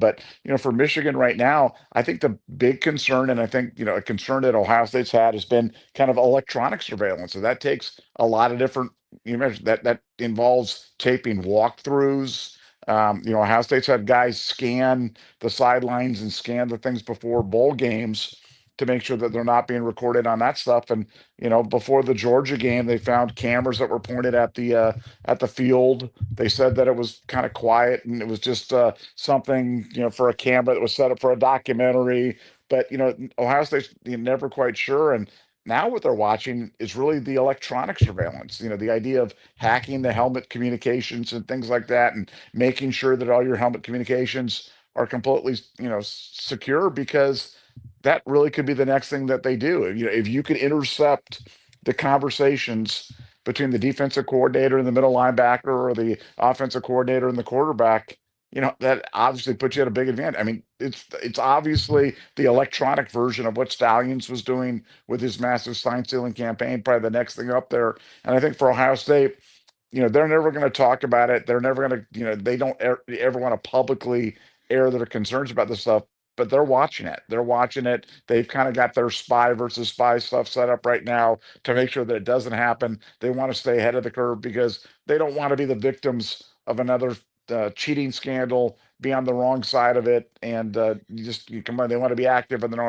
But for Michigan right now, I think the big concern, and I think a concern that Ohio State's had has been kind of electronic surveillance. So that takes a lot of different. You mentioned that involves taping walkthroughs. Ohio State's had guys scan the sidelines and scan the things before bowl games to make sure that they're not being recorded on that stuff. And before the Georgia game, they found cameras that were pointed at the field. They said that it was kind of quiet and it was just something for a camera that was set up for a documentary. But Ohio State's never quite sure. And now what they're watching is really the electronic surveillance. The idea of hacking the helmet communications and things like that, and making sure that all your helmet communications are completely secure, because that really could be the next thing that they do. If you could intercept the conversations between the defensive coordinator and the middle linebacker, or the offensive coordinator and the quarterback, that obviously puts you at a big advantage. I mean, it's obviously the electronic version of what Stallions was doing with his massive sign stealing campaign, probably the next thing up there. And I think for Ohio State, they're never going to talk about it. They're never going to, they don't ever want to publicly air their concerns about this stuff, but they're watching it. They're watching it. They've kind of got their spy versus spy stuff set up right now to make sure that it doesn't happen. They want to stay ahead of the curve because they don't want to be the victims of another cheating scandal, be on the wrong side of it. And you come on, they want to be active in their own